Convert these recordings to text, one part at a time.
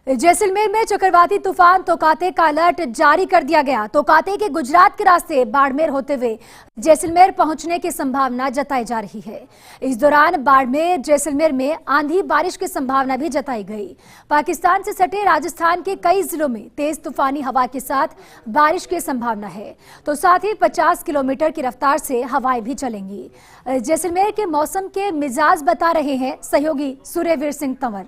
जैसलमेर में चक्रवाती तूफान तोकाते का अलर्ट जारी कर दिया गया। तोकाते के गुजरात के रास्ते बाड़मेर होते हुए जैसलमेर पहुंचने की संभावना जताई जा रही है। इस दौरान बाड़मेर जैसलमेर में आंधी बारिश की संभावना भी जताई गई। पाकिस्तान से सटे राजस्थान के कई जिलों में तेज तूफानी हवा के साथ बारिश की संभावना है, तो साथ ही 50 किलोमीटर की रफ्तार से हवाएं भी चलेंगी। जैसलमेर के मौसम के मिजाज बता रहे हैं सहयोगी सूर्यवीर सिंह तंवर।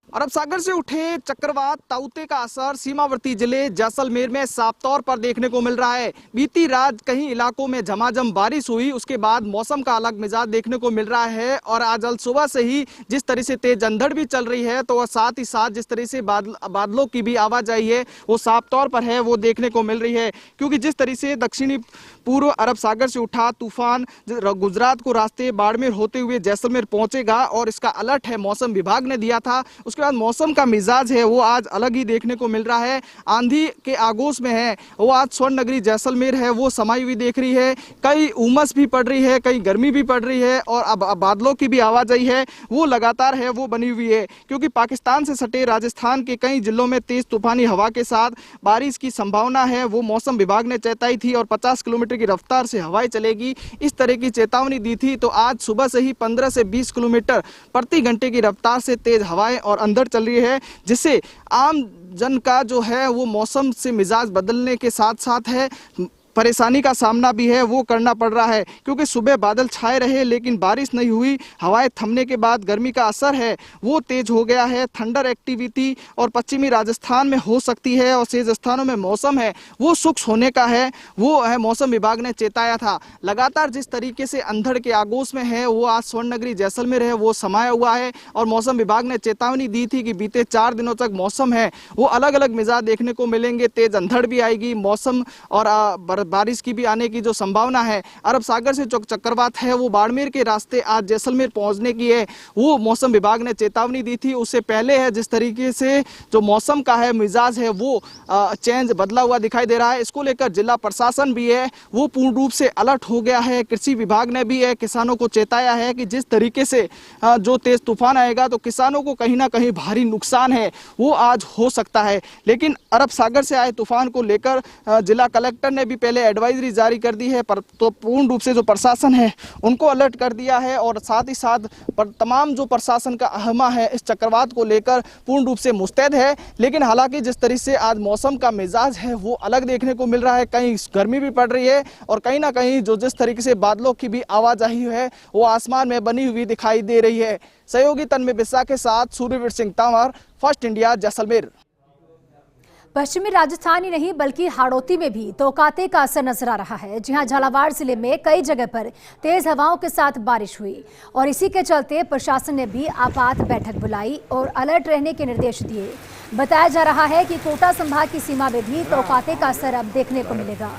अरब सागर से उठे चक्रवात ताउते का असर सीमावर्ती जिले जैसलमेर में साफ तौर पर देखने को मिल रहा है। बीती रात कई इलाकों में झमाझम बारिश हुई, उसके बाद मौसम का अलग मिजाज देखने को मिल रहा है। और आज सुबह से ही जिस तरह से तेज अंधड़ भी चल रही है, तो साथ ही साथ जिस तरह से बादलों की भी आवाजाही है वो साफ तौर पर है, वो देखने को मिल रही है। क्योंकि जिस तरह से दक्षिणी पूर्व अरब सागर से उठा तूफान गुजरात को रास्ते बाड़मेर होते हुए जैसलमेर पहुंचेगा और इसका अलर्ट है मौसम विभाग ने दिया था। उसके बाद मौसम का मिजाज है वो आज अलग ही देखने को मिल रहा है। आंधी के आगोश में है वो आज स्वर्ण नगरी जैसलमेर है वो समाई हुई देख रही है। कई उमस भी पड़ रही है, कई गर्मी भी पड़ रही है और अब बादलों की भी आवाजाही है वो लगातार है वो बनी हुई है। क्योंकि पाकिस्तान से सटे राजस्थान के कई जिलों में तेज तूफानी हवा के साथ बारिश की संभावना है, वो मौसम विभाग ने चेताई थी और 50 किलोमीटर की रफ्तार से हवाएं चलेगी, इस तरह की चेतावनी दी थी। तो आज सुबह से ही 15 से 20 किलोमीटर प्रति घंटे की रफ्तार से तेज हवाएं और अंधड़ चल रही है, जिससे आम जन का जो है वो मौसम से मिजाज बदलने के साथ साथ है परेशानी का सामना भी है वो करना पड़ रहा है। क्योंकि सुबह बादल छाए रहे लेकिन बारिश नहीं हुई, हवाएं थमने के बाद गर्मी का असर है वो तेज हो गया है। थंडर एक्टिविटी और पश्चिमी राजस्थान में हो सकती है और शेष स्थानों में मौसम है वो शुष्क होने का है, वो है मौसम विभाग ने चेताया था। लगातार जिस तरीके से अंधड़ के आगोश में है वो आज स्वर्ण नगरी जैसलमेर है वो समाया हुआ है और मौसम विभाग ने चेतावनी दी थी कि बीते 4 दिनों तक मौसम है वो अलग अलग मिजाज देखने को मिलेंगे। तेज अंधड़ भी आएगी, मौसम और बारिश की भी आने की जो संभावना है। अरब सागर से चक्रवात है वो बाड़मेर के रास्ते आज जैसलमेर पहुंचने की है, वो मौसम विभाग ने चेतावनी दी थी। उससे पहले है जिस तरीके से जो मौसम का है मिजाज है वो चेंज बदला हुआ दिखाई दे रहा है। इसको लेकर जिला प्रशासन भी है वो पूर्ण रूप से अलर्ट हो गया है। कृषि विभाग ने भी है किसानों को चेताया है कि जिस तरीके से जो तेज तूफान आएगा तो किसानों को कहीं ना कहीं भारी नुकसान है वो आज हो सकता है। लेकिन अरब सागर से आए तूफान को लेकर जिला कलेक्टर ने भी पहले एडवाइजरी जारी कर दी है, पर तो पूर्ण रूप से जो प्रशासन है उनको अलर्ट कर दिया है और साथ ही साथ तमाम जो प्रशासन का अहमा है इस चक्रवात को लेकर पूर्ण रूप से मुस्तैद है। लेकिन हालांकि जिस तरह से आज मौसम का मिजाज है वो अलग देखने को मिल रहा है, कहीं गर्मी भी पड़ रही है और कहीं ना कहीं जो जिस तरीके से बादलों की भी आवाजाही है वो आसमान में बनी हुई दिखाई दे रही है। सहयोगी तन्मय बिस्सा के साथ सूर्यवीर सिंह तंवर, फर्स्ट इंडिया जैसलमेर। पश्चिमी राजस्थान ही नहीं बल्कि हाड़ौती में भी तोकाते का असर नजर आ रहा है। जहां झालावाड़ जिले में कई जगह पर तेज हवाओं के साथ बारिश हुई और इसी के चलते प्रशासन ने भी आपात बैठक बुलाई और अलर्ट रहने के निर्देश दिए। बताया जा रहा है कि कोटा संभाग की सीमा में भी तोकाते का असर अब देखने को मिलेगा।